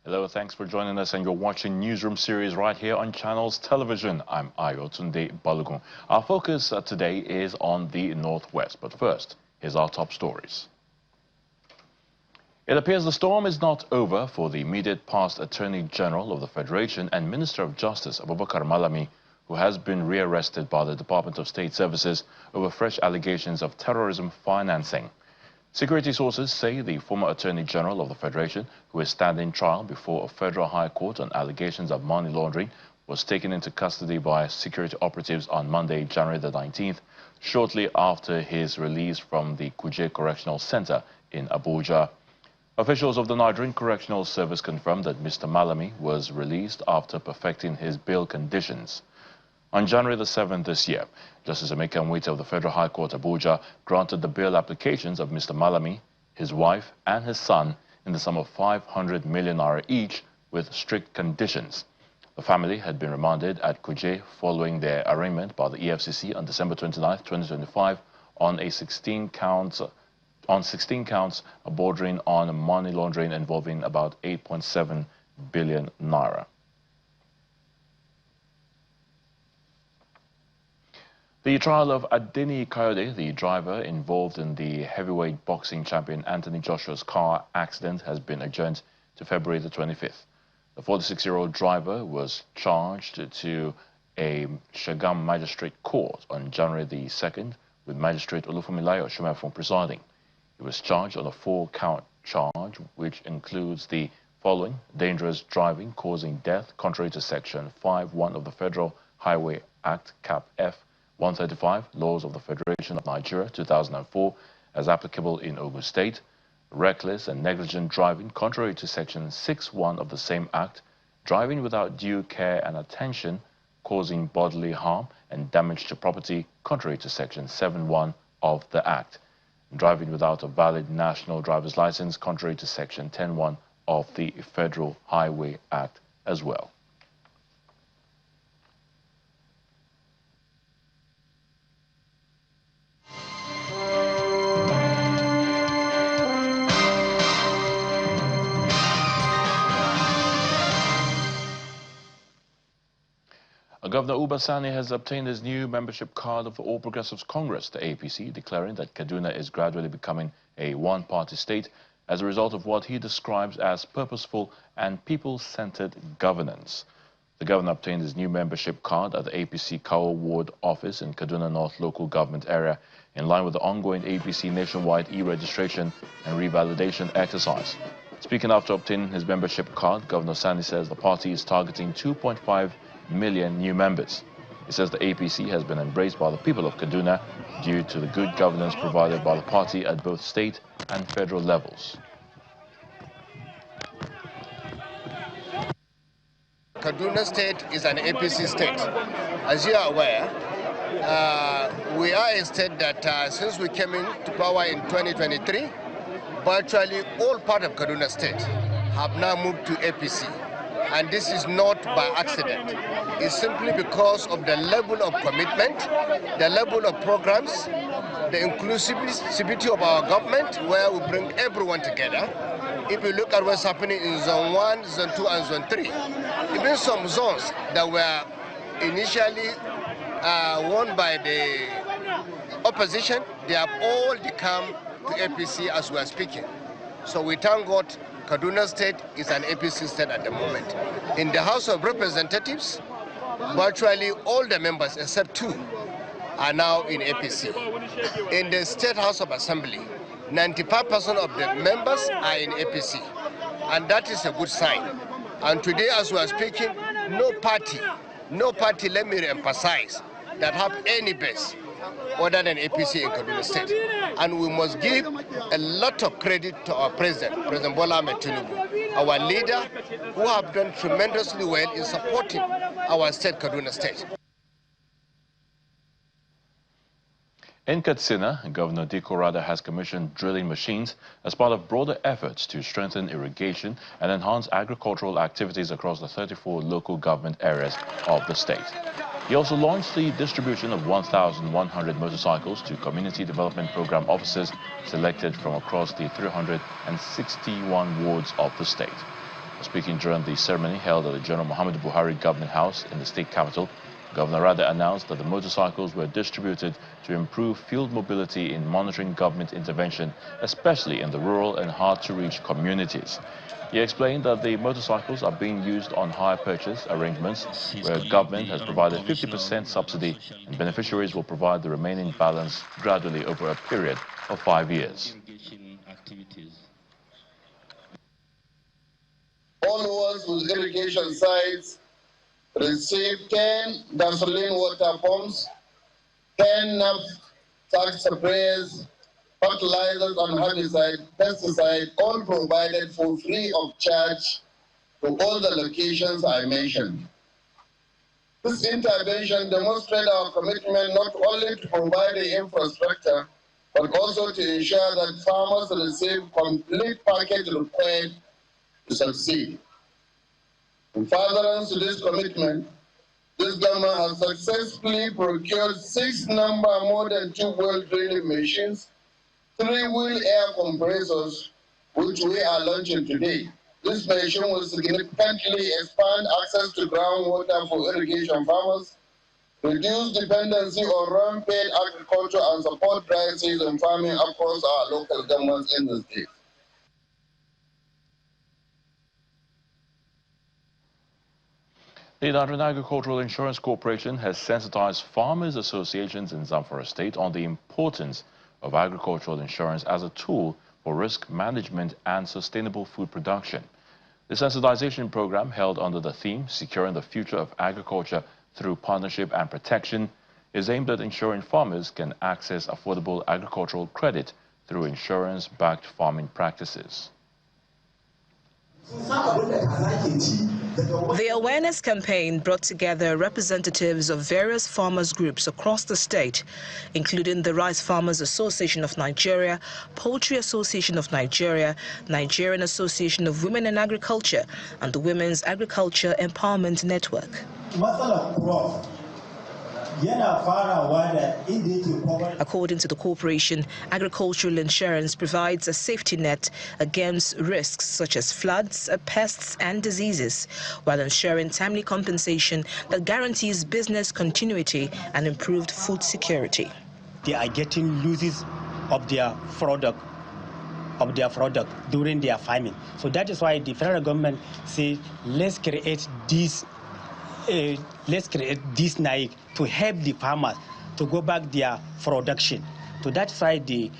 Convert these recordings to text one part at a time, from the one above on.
Hello, thanks for joining us, and you're watching Newsroom series right here on Channels Television. I'm Ayotunde Balogun. Our focus today is on the Northwest, but first, here's our top stories. It appears the storm is not over for the immediate past Attorney General of the Federation and Minister of Justice, Abubakar Malami, who has been rearrested by the Department of State Services over fresh allegations of terrorism financing. Security sources say the former Attorney General of the Federation, who is standing trial before a federal high court on allegations of money laundering, was taken into custody by security operatives on Monday, January the 19th, shortly after his release from the Kuje Correctional Center in Abuja. Officials of the Nigerian Correctional Service confirmed that Mr. Malami was released after perfecting his bail conditions. On January the 7th this year, Justice Emeka Nwite of the Federal High Court Abuja granted the bail applications of Mr. Malami, his wife and his son in the sum of 500 million naira each with strict conditions. The family had been remanded at Kuje following their arraignment by the EFCC on December 29, 2025 on 16 counts bordering on money laundering involving about 8.7 billion naira. The trial of Adeni Kayode, the driver involved in the heavyweight boxing champion Anthony Joshua's car accident, has been adjourned to February the 25th. The 46-year-old driver was charged to a Shagam Magistrate Court on January the 2nd, with Magistrate Olufumilayo Shumafon presiding. He was charged on a 4-count charge, which includes the following: dangerous driving causing death, contrary to Section 5(1) of the Federal Highway Act, Cap F 135, Laws of the Federation of Nigeria, 2004, as applicable in Ogun State; reckless and negligent driving, contrary to Section 6(1) of the same Act; driving without due care and attention, causing bodily harm and damage to property, contrary to Section 7(1) of the Act; driving without a valid national driver's license, contrary to Section 10(1) of the Federal Highway Act as well. Governor Uba Sani has obtained his new membership card of the All Progressives Congress, the APC, declaring that Kaduna is gradually becoming a one-party state as a result of what he describes as purposeful and people-centered governance. The governor obtained his new membership card at the APC Kawo Ward office in Kaduna North local government area, in line with the ongoing APC nationwide e-registration and revalidation exercise. Speaking after obtaining his membership card, Governor Sani says the party is targeting 2.5 million new members. He says the APC has been embraced by the people of Kaduna due to the good governance provided by the party at both state and federal levels. Kaduna State is an APC state. As you are aware, we are a state that since we came into power in 2023, virtually all part of Kaduna State have now moved to APC. And this is not by accident. It's simply because of the level of commitment, the level of programs, the inclusivity of our government, where we bring everyone together. If you look at what's happening in Zone 1, Zone 2, and Zone 3, even some zones that were initially won by the opposition, they have all come to APC as we are speaking. So we thank God Kaduna State is an APC state at the moment. In the House of Representatives, virtually all the members except 2 are now in APC. In the State House of Assembly, 95% of the members are in APC, and that is a good sign. And today, as we are speaking, no party, let me emphasize, that have any base other than APC in Kaduna State. And we must give a lot of credit to our President Bola Ahmed Tinubu, our leader, who have done tremendously well in supporting our state, Kaduna State. In Katsina, Governor Diko Rada has commissioned drilling machines as part of broader efforts to strengthen irrigation and enhance agricultural activities across the 34 local government areas of the state. He also launched the distribution of 1,100 motorcycles to Community Development Program officers selected from across the 361 wards of the state. Speaking during the ceremony held at the General Muhammadu Buhari Government House in the state capital, Governor Rada announced that the motorcycles were distributed to improve field mobility in monitoring government intervention, especially in the rural and hard-to-reach communities. He explained that the motorcycles are being used on hire purchase arrangements where government has provided 50% subsidy and beneficiaries will provide the remaining balance gradually over a period of 5 years. All wells with irrigation sites receive 10 gasoline water pumps, 10 naphthalene sprays, fertilizers and herbicide, pesticide, all provided for free of charge to all the locations I mentioned. This intervention demonstrates our commitment not only to provide the infrastructure, but also to ensure that farmers receive complete package required to succeed. In furtherance to this commitment, this government has successfully procured 6 more than 2 well drilling machines, 3 wheel air compressors, which we are launching today. This machine will significantly expand access to groundwater for irrigation farmers, reduce dependency on rain-fed agriculture, and support dry season farming across our local governments in the state. The Nigerian Agricultural Insurance Corporation has sensitized farmers' associations in Zamfara State on the importance of agricultural insurance as a tool for risk management and sustainable food production. The sensitization program, held under the theme Securing the Future of Agriculture Through Partnership and Protection, is aimed at ensuring farmers can access affordable agricultural credit through insurance-backed farming practices. The awareness campaign brought together representatives of various farmers groups across the state, including the Rice Farmers Association of Nigeria, Poultry Association of Nigeria, Nigerian Association of Women in Agriculture, and the Women's Agriculture Empowerment Network. According to the corporation, agricultural insurance provides a safety net against risks such as floods, pests and diseases, while ensuring timely compensation that guarantees business continuity and improved food security. They are getting losses of their product during their farming. So that is why the federal government say let's create this NAIC to help the farmers to go back their production. So that's why they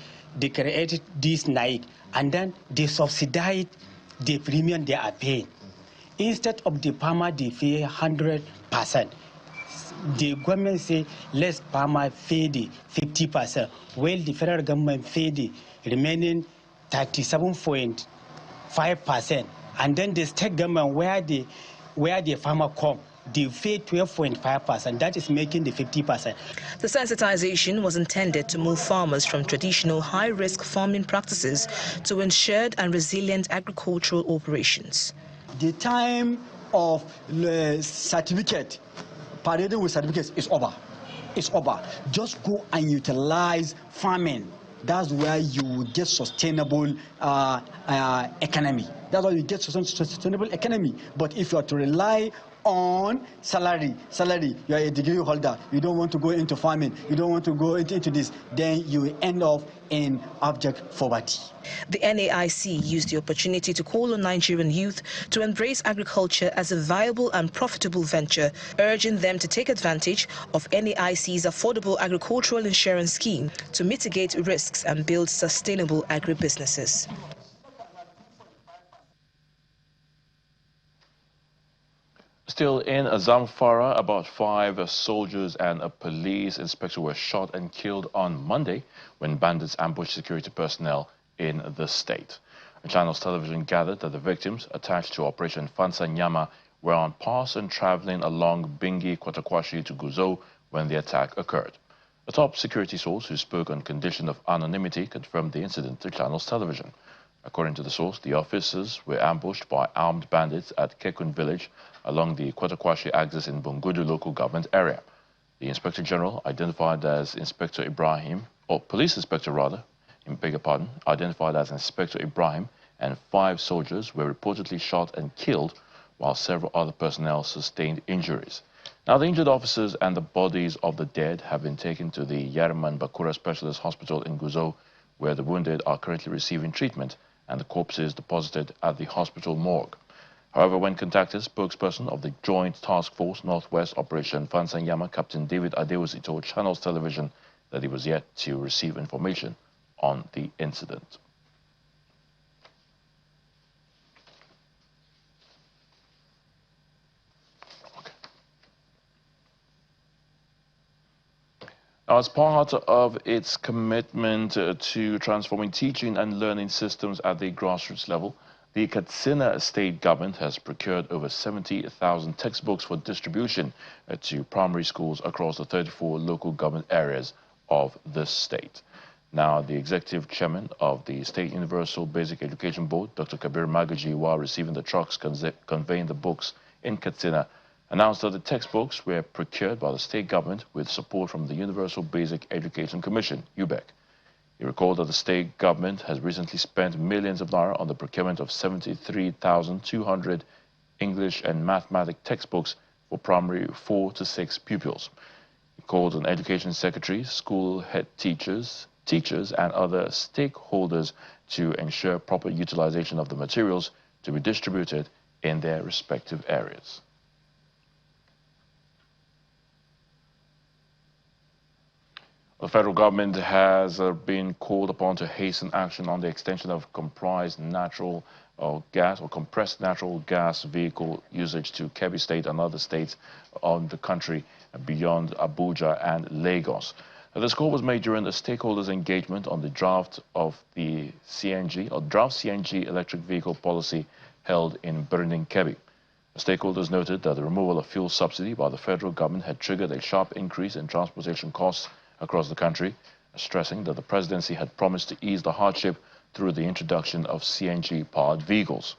created this NAIC, and then they subsidize the premium they are paying. Instead of the farmer they pay 100%, the government say let's farmer pay the 50%, while the federal government pay the remaining 37.5%, and then the state government where the farmer come, they pay 12.5%. That is making the 50%. The sensitization was intended to move farmers from traditional high-risk farming practices to insured and resilient agricultural operations. The time of certificate, parading with certificates, is over. It's over. Just go and utilize farming. That's where you will get sustainable economy. That's why you get sustainable economy. But if you are to rely on salary, you are a degree holder, you don't want to go into farming, you don't want to go into this, then you end up in abject poverty. The NAIC used the opportunity to call on Nigerian youth to embrace agriculture as a viable and profitable venture, urging them to take advantage of NAIC's affordable agricultural insurance scheme to mitigate risks and build sustainable agribusinesses. Still in Zamfara, about 5 soldiers and a police inspector were shot and killed on Monday when bandits ambushed security personnel in the state. Channels Television gathered that the victims, attached to Operation Fansanyama, were on pass and traveling along Bingi Kwatakwashi to Guzo when the attack occurred. A top security source who spoke on condition of anonymity confirmed the incident to Channels Television. According to the source, the officers were ambushed by armed bandits at Kekun village along the Kwatakwashi axis in Bungudu local government area. The Inspector General, identified as Inspector Ibrahim, or Police Inspector rather, identified as Inspector Ibrahim, and 5 soldiers were reportedly shot and killed, while several other personnel sustained injuries. Now, the injured officers and the bodies of the dead have been taken to the Yarman Bakura Specialist Hospital in Guzo, where the wounded are currently receiving treatment, and the corpses deposited at the hospital morgue. However, when contacted, spokesperson of the Joint Task Force Northwest Operation Fansanyama, Captain David Adewusi, told Channels Television that he was yet to receive information on the incident. Now, as part of its commitment to transforming teaching and learning systems at the grassroots level, the Katsina state government has procured over 70,000 textbooks for distribution to primary schools across the 34 local government areas of the state. Now, the executive chairman of the State Universal Basic Education Board, Dr. Kabir Magaji, while receiving the trucks conveying the books in Katsina, announced that the textbooks were procured by the state government with support from the Universal Basic Education Commission, UBEC. He recalled that the state government has recently spent millions of naira on the procurement of 73,200 English and mathematics textbooks for primary 4 to 6 pupils. He called on education secretaries, school head teachers, and other stakeholders to ensure proper utilization of the materials to be distributed in their respective areas. The federal government has been called upon to hasten action on the extension of compressed natural gas vehicle usage to Kebbi State and other states of the country beyond Abuja and Lagos. This call was made during the stakeholders' engagement on the draft of the CNG Electric Vehicle Policy held in Birnin Kebbi. The stakeholders noted that the removal of fuel subsidy by the federal government had triggered a sharp increase in transportation costs across the country, stressing that the presidency had promised to ease the hardship through the introduction of CNG-powered vehicles.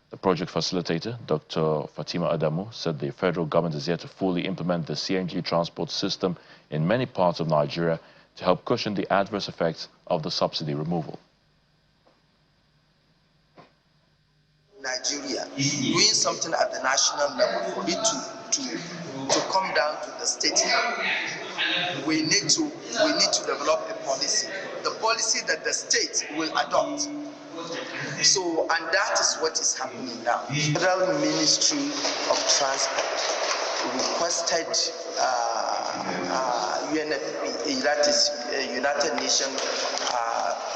The project facilitator, Dr. Fatima Adamu, said the federal government is yet to fully implement the CNG transport system in many parts of Nigeria to help cushion the adverse effects of the subsidy removal. Nigeria doing something at the national level for it to come down to the state level. We need to develop a policy, the policy that the state will adopt. So, and that is what is happening now. Federal Ministry of Transport requested UNFP, that is United Nations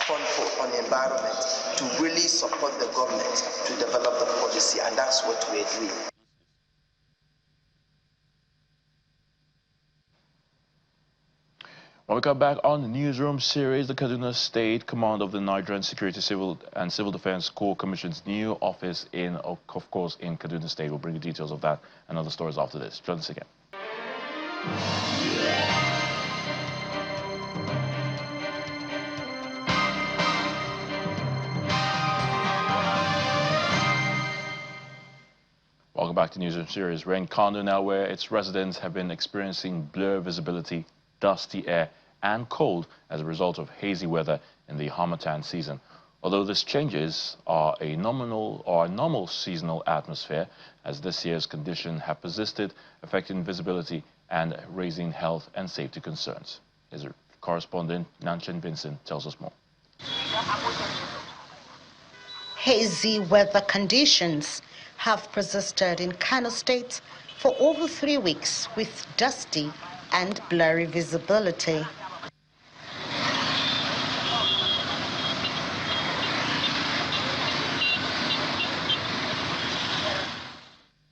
Fund on Environment, to really support the government to develop the policy, and that's what we're doing. When we come back on the Newsroom series, the Kaduna State Command of the Nigerian Security Civil Defense Corps Commission's new office of course, in Kaduna State. We'll bring you details of that and other stories after this. Join us again. Welcome back to Newsroom series. We're in Kano now, where its residents have been experiencing blurred visibility, dusty air and cold as a result of hazy weather in the Harmattan season. Although these changes are a normal seasonal atmosphere, as this year's conditions have persisted, affecting visibility and raising health and safety concerns. His correspondent Nanchin Vincent tells us more. Hazy weather conditions have persisted in Kano State for over 3 weeks with dusty and blurry visibility.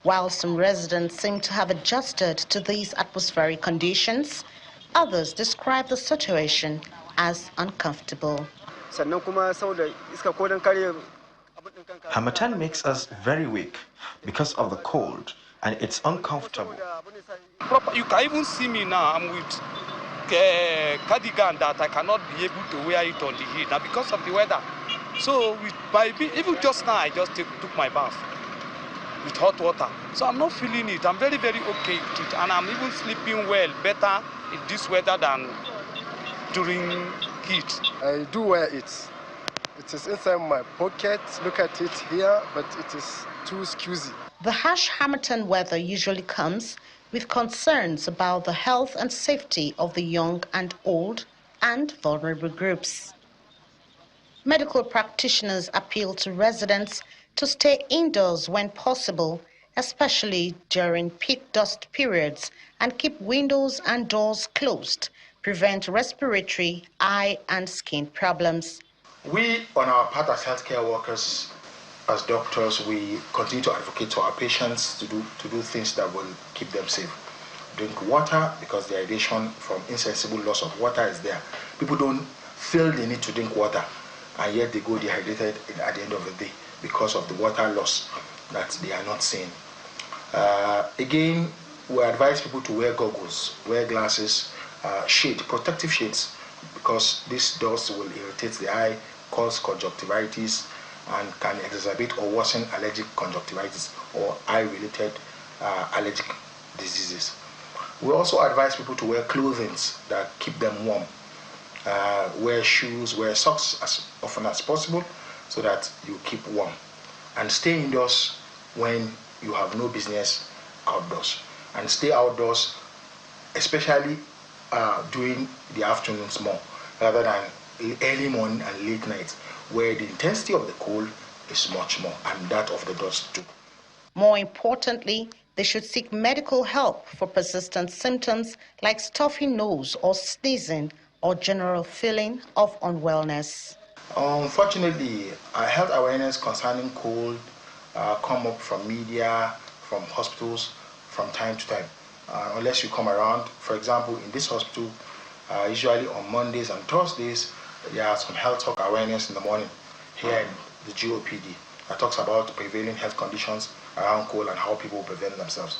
While some residents seem to have adjusted to these atmospheric conditions, others describe the situation as uncomfortable. Harmattan makes us very weak because of the cold, and it's uncomfortable. You can even see me now, I'm with cardigan that I cannot be able to wear it on the heat. Now because of the weather. So even just now, I just took my bath with hot water. So I'm not feeling it. I'm very, very okay with it. And I'm even sleeping well, better in this weather than during heat. I do wear it. It is inside my pocket. Look at it here, but it is too squeezy. The harsh Harmattan weather usually comes with concerns about the health and safety of the young and old and vulnerable groups. Medical practitioners appeal to residents to stay indoors when possible, especially during peak dust periods, and keep windows and doors closed, prevent respiratory, eye and skin problems. We, on our part as healthcare workers, as doctors, we continue to advocate to our patients to do things that will keep them safe. Drink water, because dehydration from insensible loss of water is there. People don't feel they need to drink water, and yet they go dehydrated at the end of the day because of the water loss that they are not seeing. Again, we advise people to wear goggles, wear glasses, shade, protective shades, because this dust will irritate the eye, cause conjunctivitis, and can exacerbate or worsen allergic conjunctivitis or eye-related allergic diseases. We also advise people to wear clothing that keep them warm. Wear shoes, wear socks as often as possible so that you keep warm. And stay indoors when you have no business outdoors. And stay outdoors, especially during the afternoons more, rather than early morning and late night, where the intensity of the cold is much more, and that of the dust too. More importantly, they should seek medical help for persistent symptoms like stuffy nose or sneezing or general feeling of unwellness. Unfortunately, health awareness concerning cold come up from media, from hospitals from time to time. Unless you come around, for example, in this hospital, usually on Mondays and Thursdays, there are some health talk awareness in the morning here in the GOPD that talks about prevailing health conditions around cold and how people prevent themselves.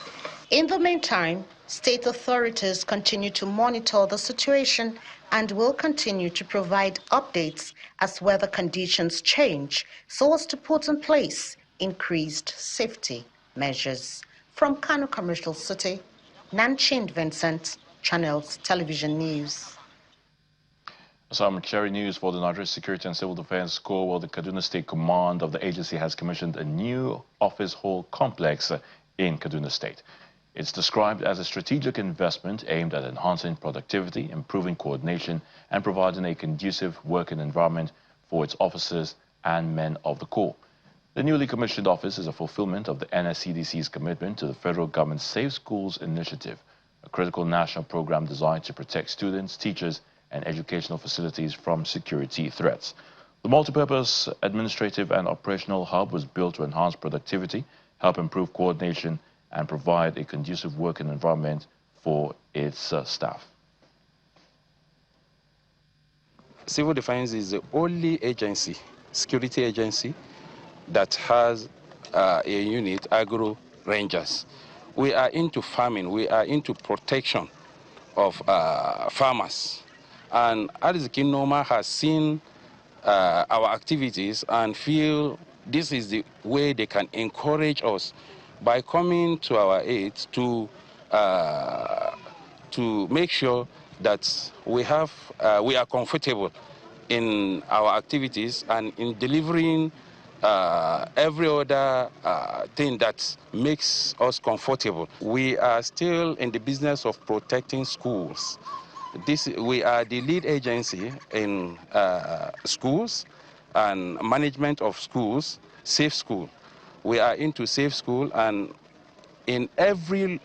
In the meantime, state authorities continue to monitor the situation and will continue to provide updates as weather conditions change so as to put in place increased safety measures. From Kano Commercial City, Nanchin Vincent, Channels Television News. Some cherry news for the Nigeria Security and Civil Defense Corps. Well, the Kaduna State Command of the agency has commissioned a new office hall complex in Kaduna State. It's described as a strategic investment aimed at enhancing productivity, improving coordination, and providing a conducive working environment for its officers and men of the Corps. The newly commissioned office is a fulfillment of the NSCDC's commitment to the federal government's Safe Schools initiative, a critical national program designed to protect students, teachers, and educational facilities from security threats. The multipurpose administrative and operational hub was built to enhance productivity, help improve coordination, and provide a conducive working environment for its staff. Civil Defense is the only agency, security agency, that has a unit, Agro Rangers. We are into farming, we are into protection of farmers. And Arizikì Noma has seen our activities and feel this is the way they can encourage us by coming to our aid to make sure that we are comfortable in our activities and in delivering every other thing that makes us comfortable. We are still in the business of protecting schools. We are the lead agency in schools and management of schools, Safe School. We are into Safe School, and in every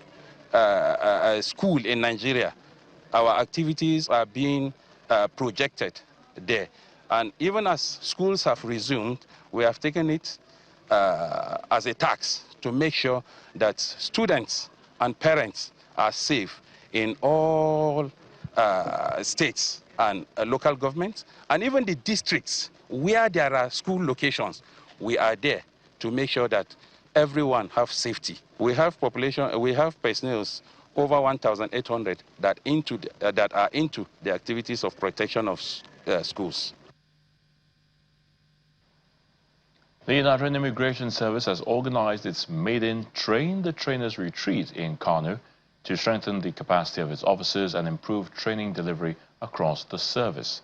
school in Nigeria, our activities are being projected there. And even as schools have resumed, we have taken it as a task to make sure that students and parents are safe in all states and local governments, and even the districts where there are school locations. We are there to make sure that everyone have safety. We have personnel over 1,800 that are into the activities of protection of schools. The Nigerian Immigration Service has organized its maiden Train the Trainers retreat in Kano to strengthen the capacity of its officers and improve training delivery across the service.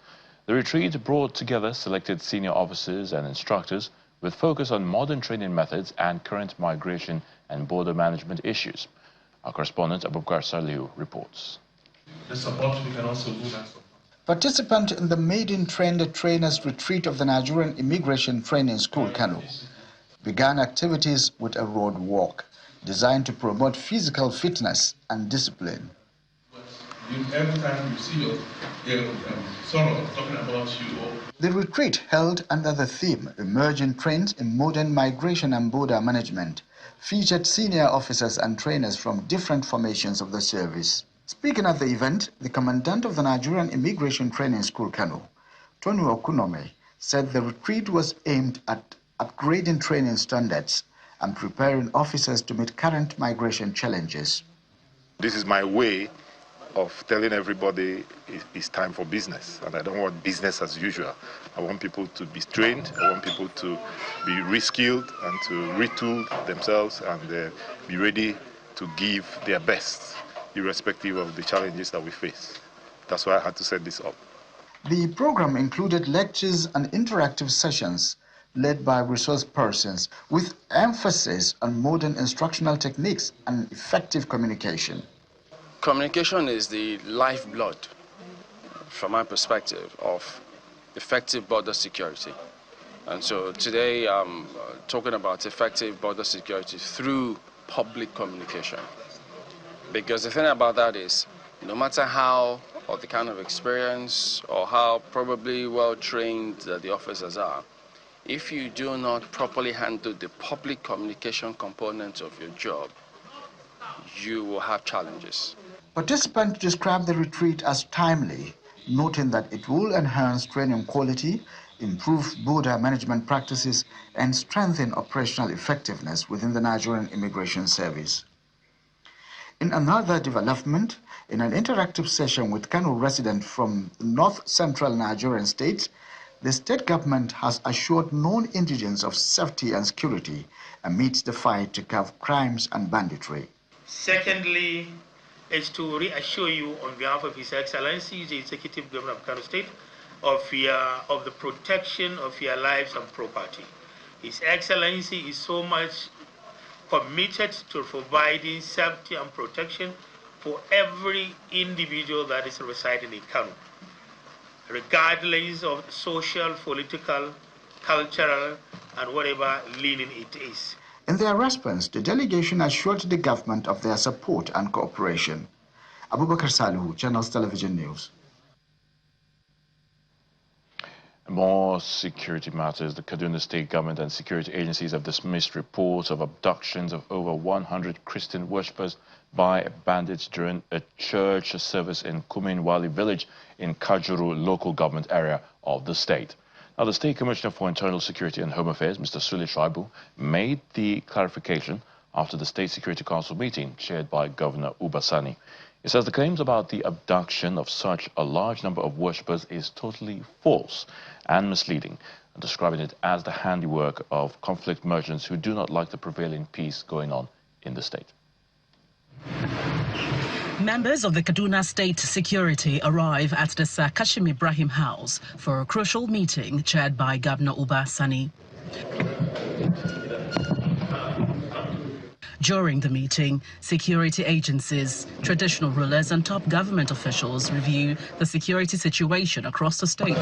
The retreat brought together selected senior officers and instructors with focus on modern training methods and current migration and border management issues. Our correspondent Abubakar Salihu reports. The support we can also do that. Participant in the maiden Train the Trainers retreat of the Nigerian Immigration Training School, Kano, began activities with a road walk designed to promote physical fitness and discipline. Every time you see someone talking about you. The retreat, held under the theme Emerging Trends in Modern Migration and Border Management, featured senior officers and trainers from different formations of the service. Speaking at the event, the commandant of the Nigerian Immigration Training School, Kano, Tony Okunome, said the retreat was aimed at upgrading training standards and preparing officers to meet current migration challenges. This is my way of telling everybody it's time for business, and I don't want business as usual. I want people to be trained, I want people to be reskilled and to retool themselves and be ready to give their best, irrespective of the challenges that we face. That's why I had to set this up. The program included lectures and interactive sessions led by resource persons with emphasis on modern instructional techniques and effective communication. Communication is the lifeblood, from my perspective, of effective border security. And so today I'm talking about effective border security through public communication. Because the thing about that is, no matter how or the kind of experience or how probably well-trained the officers are, if you do not properly handle the public communication component of your job, you will have challenges. Participants described the retreat as timely, noting that it will enhance training quality, improve border management practices, and strengthen operational effectiveness within the Nigerian Immigration Service. In another development, in an interactive session with Kano residents from North Central Nigerian states, the state government has assured non-indigents of safety and security amidst the fight to curb crimes and banditry. Secondly, is to reassure you on behalf of His Excellency, the Executive Governor of Kano State, of the protection of your lives and property. His Excellency is so much committed to providing safety and protection for every individual that is residing in Kano, regardless of social, political, cultural, and whatever leaning it is. In their response, the delegation assured the government of their support and cooperation. Abubakar Salihu, Channels Television News. More security matters. The Kaduna State government and security agencies have dismissed reports of abductions of over 100 Christian worshippers by bandits during a church service in Kuminwali village in Kajuru local government area of the state. Now, the State Commissioner for Internal Security and Home Affairs, Mr. Sule Shaibu, made the clarification after the State Security Council meeting chaired by Governor Uba Sani. He says the claims about the abduction of such a large number of worshippers is totally false and misleading, describing it as the handiwork of conflict merchants who do not like the prevailing peace going on in the state. Members of the Kaduna State Security arrive at the Sir Kashim Ibrahim House for a crucial meeting chaired by Governor Uba Sani. During the meeting, security agencies, traditional rulers and top government officials review the security situation across the state,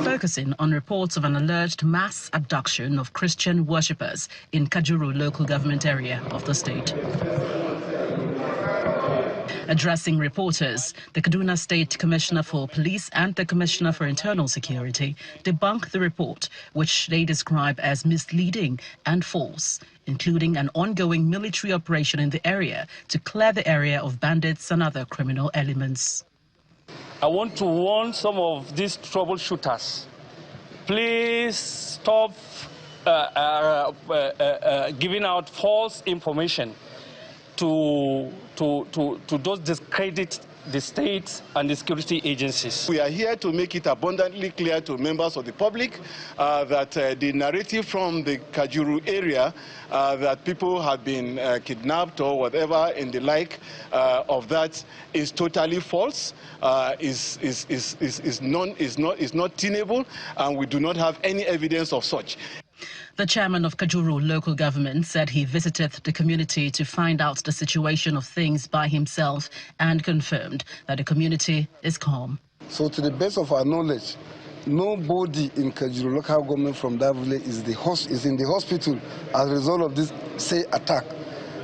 focusing on reports of an alleged mass abduction of Christian worshippers in Kajuru local government area of the state. Addressing reporters, the Kaduna State Commissioner for Police and the Commissioner for Internal Security debunked the report, which they describe as misleading and false, including an ongoing military operation in the area to clear the area of bandits and other criminal elements. I want to warn some of these troubleshooters. Please stop giving out false information to those discredit the state and the security agencies. We are here to make it abundantly clear to members of the public that the narrative from the Kajuru area that people have been kidnapped or whatever in the like of that is totally false, is not tenable, and we do not have any evidence of such. The chairman of Kajuru local government said he visited the community to find out the situation of things by himself and confirmed that the community is calm. So to the best of our knowledge, nobody in Kajuru local government from that village is in the hospital as a result of this attack.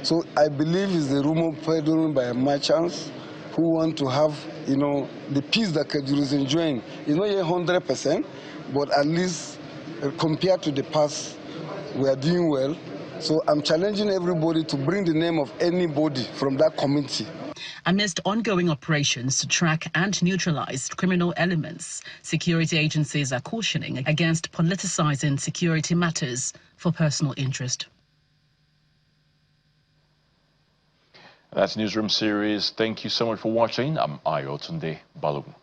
So I believe it's the rumor peddled by merchants who want to have, the peace that Kajuru is enjoying. It's not yet 100%, but at least compared to the past, we are doing well. So I'm challenging everybody to bring the name of anybody from that community. Amidst ongoing operations to track and neutralize criminal elements, security agencies are cautioning against politicizing security matters for personal interest. That's Newsroom series. Thank you so much for watching. I'm Ayotunde Balogun.